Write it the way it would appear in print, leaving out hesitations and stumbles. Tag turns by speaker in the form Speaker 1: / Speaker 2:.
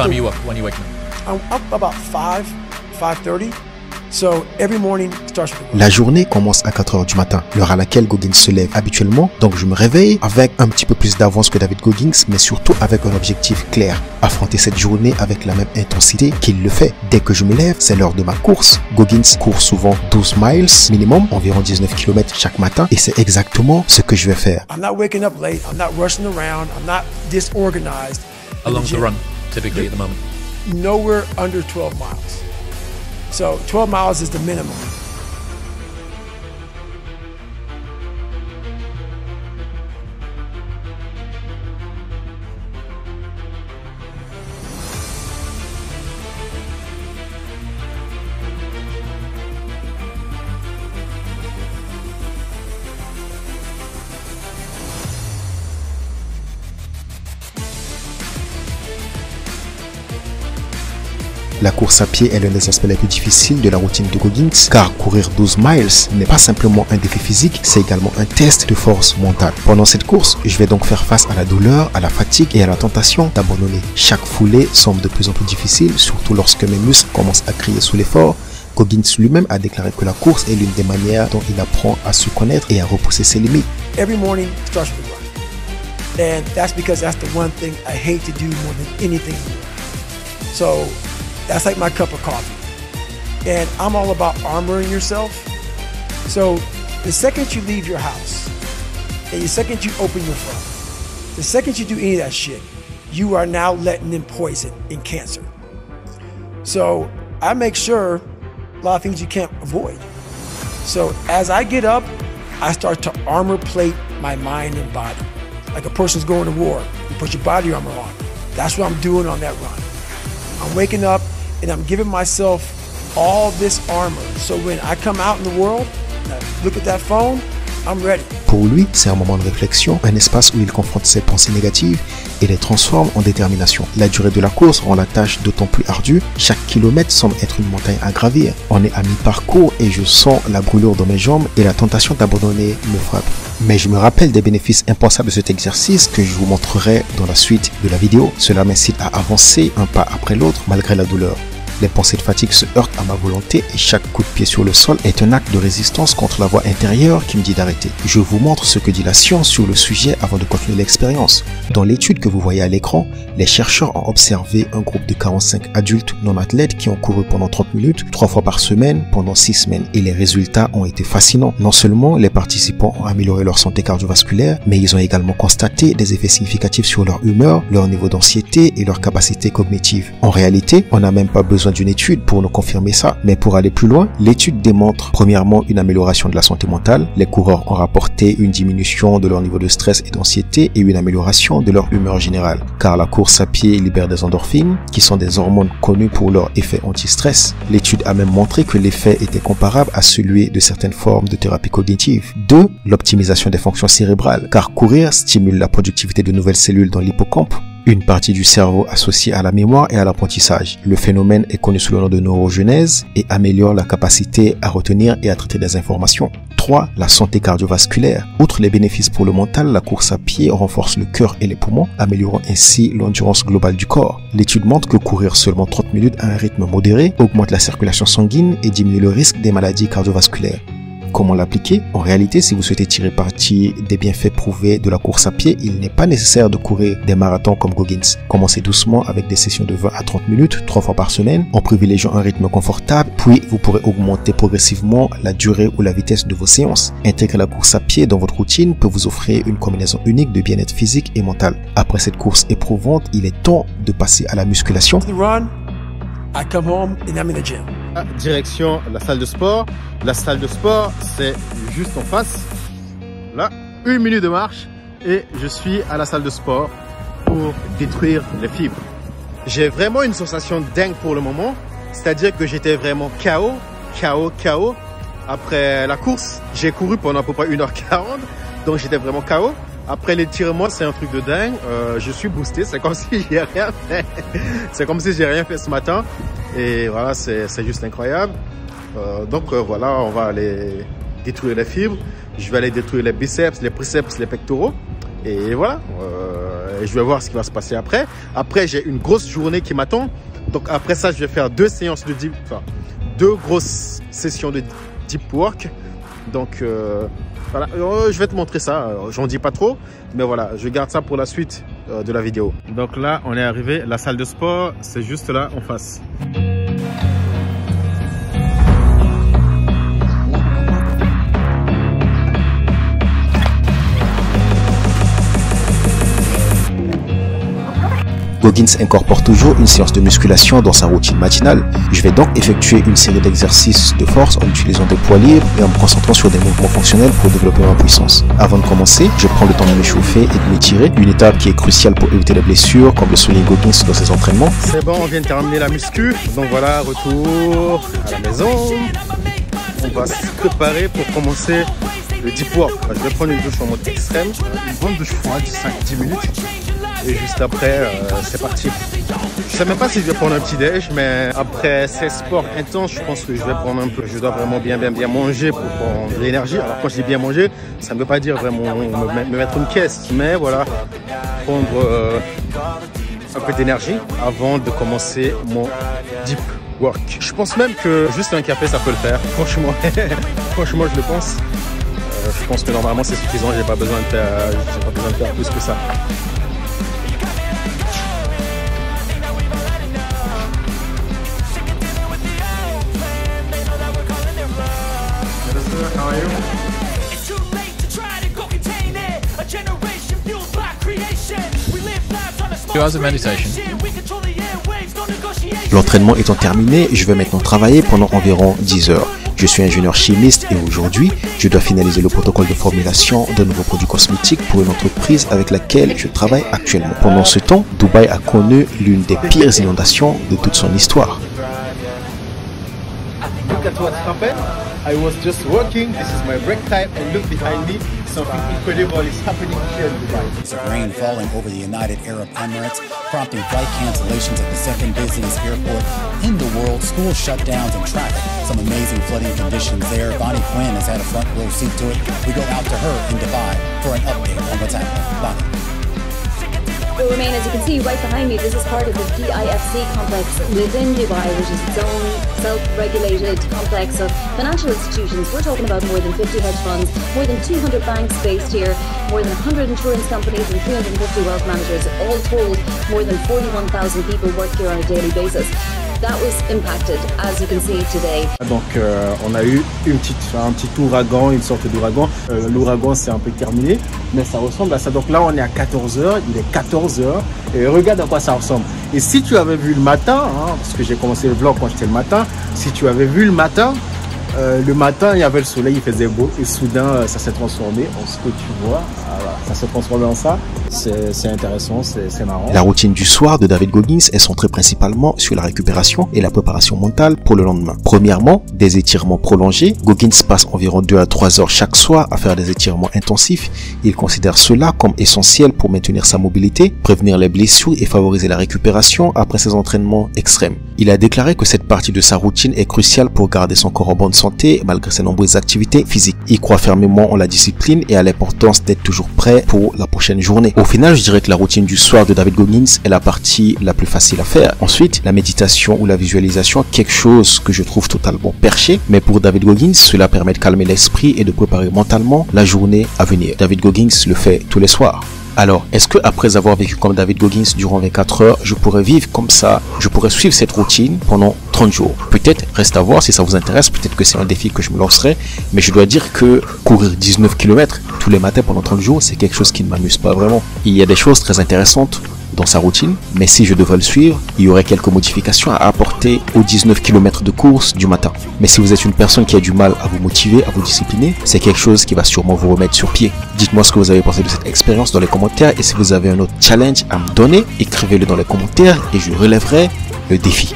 Speaker 1: time are you up? When are you waking up?
Speaker 2: I'm up about 5:30. So every morning starts with a run.
Speaker 3: La journée commence à 4 heures du matin, l'heure à laquelle Goggins se lève habituellement. Donc je me réveille avec un petit peu plus d'avance que David Goggins, mais surtout avec un objectif clair. Affronter cette journée avec la même intensité qu'il le fait. Dès que je me lève, c'est l'heure de ma course. Goggins court souvent 12 miles minimum, environ 19 km chaque matin, et c'est exactement ce que je vais faire.
Speaker 2: I'm not waking up late. I'm not rushing around. I'm not disorganized.
Speaker 1: How long's the run typically at the moment?
Speaker 2: Nowhere under 12 miles. So 12 miles is the minimum.
Speaker 3: La course à pied est l'un des aspects les plus difficiles de la routine de Goggins, car courir 12 miles n'est pas simplement un défi physique, c'est également un test de force mentale. Pendant cette course, je vais donc faire face à la douleur, à la fatigue et à la tentation d'abandonner. Chaque foulée semble de plus en plus difficile, surtout lorsque mes muscles commencent à crier sous l'effort. Goggins lui-même a déclaré que la course est l'une des manières dont il apprend à se connaître et à repousser ses limites.
Speaker 2: Every morning starts with a run. And that's because that's the one thing I hate to do more than anything in the world. So that's like my cup of coffee. And I'm all about armoring yourself. So the second you leave your house, and the second you open your phone, the second you do any of that shit, you are now letting in poison and cancer. So I make sure a lot of things you can't avoid. So as I get up, I start to armor plate my mind and body. Like a person's going to war, you put your body armor on. That's what I'm doing on that run. I'm waking up and I'm giving myself all this armor. So when I come out in the world, and I look at that phone, I'm ready.
Speaker 3: Pour lui, c'est un moment de réflexion, un espace où il confronte ses pensées négatives et les transforme en détermination. La durée de la course rend la tâche d'autant plus ardue. Chaque kilomètre semble être une montagne à gravir. On est à mi-parcours et je sens la brûlure dans mes jambes et la tentation d'abandonner me frappe. Mais je me rappelle des bénéfices impensables de cet exercice que je vous montrerai dans la suite de la vidéo. Cela m'incite à avancer un pas après l'autre malgré la douleur. Les pensées de fatigue se heurtent à ma volonté et chaque coup de pied sur le sol est un acte de résistance contre la voix intérieure qui me dit d'arrêter. Je vous montre ce que dit la science sur le sujet avant de continuer l'expérience. Dans l'étude que vous voyez à l'écran, les chercheurs ont observé un groupe de 45 adultes non athlètes qui ont couru pendant 30 minutes, 3 fois par semaine, pendant 6 semaines. Et les résultats ont été fascinants. Non seulement les participants ont amélioré leur santé cardiovasculaire, mais ils ont également constaté des effets significatifs sur leur humeur, leur niveau d'anxiété et leur capacité cognitive. En réalité, on n'a même pas besoin d'une étude pour nous confirmer ça, mais pour aller plus loin, l'étude démontre premièrement une amélioration de la santé mentale. Les coureurs ont rapporté une diminution de leur niveau de stress et d'anxiété et une amélioration de leur humeur générale, car la course à pied libère des endorphines, qui sont des hormones connues pour leur effet anti-stress. L'étude a même montré que l'effet était comparable à celui de certaines formes de thérapie cognitive. 2. L'optimisation des fonctions cérébrales, car courir stimule la productivité de nouvelles cellules dans l'hippocampe, une partie du cerveau associée à la mémoire et à l'apprentissage. Le phénomène est connu sous le nom de neurogenèse et améliore la capacité à retenir et à traiter des informations. 3. La santé cardiovasculaire. Outre les bénéfices pour le mental, la course à pied renforce le cœur et les poumons, améliorant ainsi l'endurance globale du corps. L'étude montre que courir seulement 30 minutes à un rythme modéré augmente la circulation sanguine et diminue le risque des maladies cardiovasculaires. Comment l'appliquer? En réalité, si vous souhaitez tirer parti des bienfaits prouvés de la course à pied, il n'est pas nécessaire de courir des marathons comme Goggins. Commencez doucement avec des sessions de 20 à 30 minutes, 3 fois par semaine, en privilégiant un rythme confortable, puis vous pourrez augmenter progressivement la durée ou la vitesse de vos séances. Intégrer la course à pied dans votre routine peut vous offrir une combinaison unique de bien-être physique et mental. Après cette course éprouvante, il est temps de passer à la musculation.
Speaker 2: I come home and I'm in the gym.
Speaker 4: Direction la salle de sport. La salle de sport, c'est juste en face. Là, 1 minute de marche et je suis à la salle de sport pour détruire les fibres. J'ai vraiment une sensation dingue pour le moment. C'est-à-dire que j'étais vraiment KO. Après la course, j'ai couru pendant à peu près 1h40. Donc j'étais vraiment KO. Après l'étirement, c'est un truc de dingue. Je suis boosté. C'est comme si j'ai rien fait. C'est comme si j'ai rien fait ce matin. Et voilà, c'est juste incroyable. Donc voilà, on va aller détruire les fibres. Je vais aller détruire les biceps, les triceps, les pectoraux. Et voilà. je vais voir ce qui va se passer après. Après, j'ai une grosse journée qui m'attend. Donc après ça, je vais faire deux grosses sessions de deep work. Donc voilà, je vais te montrer ça. J'en dis pas trop, mais voilà, je garde ça pour la suite de la vidéo. Donc là, on est arrivé. La salle de sport, c'est juste là en face.
Speaker 3: Goggins incorpore toujours une séance de musculation dans sa routine matinale. Je vais donc effectuer une série d'exercices de force en utilisant des poids libres et en me concentrant sur des mouvements fonctionnels pour développer ma puissance. Avant de commencer, je prends le temps de m'échauffer et de m'étirer, une étape qui est cruciale pour éviter les blessures, comme le souligne Goggins dans ses entraînements.
Speaker 4: C'est bon, on vient de terminer la muscu, donc voilà, retour à la maison. On va se préparer pour commencer le deep work. Je vais prendre une douche en mode extrême, une bonne douche froide, 5-10 minutes. Et juste après, c'est parti. Je sais même pas si je vais prendre un petit déj, mais après ces sports intenses, je pense que je vais prendre un peu. Je dois vraiment bien manger pour prendre de l'énergie. Alors quand je dis bien manger, ça ne veut pas dire vraiment me mettre une caisse, mais voilà, prendre un peu d'énergie avant de commencer mon deep work. Je pense même que juste un café, ça peut le faire. Franchement, franchement, je le pense. Je pense que normalement c'est suffisant. J'ai pas besoin de faire plus que ça.
Speaker 3: L'entraînement étant terminé, je vais maintenant travailler pendant environ 10 heures. Je suis ingénieur chimiste et aujourd'hui, je dois finaliser le protocole de formulation de nouveaux produits cosmétiques pour une entreprise avec laquelle je travaille actuellement. Pendant ce temps, Dubaï a connu l'une des pires inondations de toute son histoire.
Speaker 4: Look at what happened. I was just working. This is my break time, and look behind me. Something incredible is happening here in Dubai.
Speaker 5: It's rain falling over the United Arab Emirates, prompting flight cancellations at the second busiest airport in the world, school shutdowns and traffic. Some amazing flooding conditions there. Bonnie Quinn has had a front row seat to it. We go out to her in Dubai for an update on what's happening. Bonnie.
Speaker 6: Well, Romain, as you can see right behind me, this is part of the DIFC complex within Dubai, which is its own self-regulated complex of financial institutions. We're talking about more than 50 hedge funds, more than 200 banks based here, more than 100 insurance companies and 350 wealth managers. All told, more than 41,000 people work here on a daily basis. That was impacted, as you can see today.
Speaker 7: Donc on a eu un petit ouragan, une sorte d'ouragan. L'ouragan c'est un peu terminé, mais ça ressemble à ça. Donc là on est à 14h, il est 14h et regarde à quoi ça ressemble. Et si tu avais vu le matin, hein, parce que j'ai commencé le vlog quand j'étais le matin, si tu avais vu le matin, il y avait le soleil, il faisait beau et soudain ça s'est transformé en ce que tu vois. Voilà, ça s'est transformé en ça. C'est intéressant, c'est marrant.
Speaker 3: La routine du soir de David Goggins est centrée principalement sur la récupération et la préparation mentale pour le lendemain. Premièrement, des étirements prolongés. Goggins passe environ 2 à 3 heures chaque soir à faire des étirements intensifs. Il considère cela comme essentiel pour maintenir sa mobilité, prévenir les blessures et favoriser la récupération après ses entraînements extrêmes. Il a déclaré que cette partie de sa routine est cruciale pour garder son corps en bonne santé malgré ses nombreuses activités physiques. Il croit fermement en la discipline et à l'importance d'être toujours prêt pour la prochaine journée. Au final, je dirais que la routine du soir de David Goggins est la partie la plus facile à faire. Ensuite, la méditation ou la visualisation, quelque chose que je trouve totalement perché, mais pour David Goggins, cela permet de calmer l'esprit et de préparer mentalement la journée à venir. David Goggins le fait tous les soirs. Alors, est-ce que après avoir vécu comme David Goggins durant 24 heures, je pourrais vivre comme ça, je pourrais suivre cette routine pendant 30 jours? Peut-être, reste à voir si ça vous intéresse, peut-être que c'est un défi que je me lancerai, mais je dois dire que courir 19 km tous les matins pendant 30 jours, c'est quelque chose qui ne m'amuse pas vraiment. Il y a des choses très intéressantes dans sa routine, mais si je devais le suivre, il y aurait quelques modifications à apporter aux 19 km de course du matin. Mais si vous êtes une personne qui a du mal à vous motiver, à vous discipliner, c'est quelque chose qui va sûrement vous remettre sur pied. Dites-moi ce que vous avez pensé de cette expérience dans les commentaires et si vous avez un autre challenge à me donner, écrivez-le dans les commentaires et je relèverai le défi.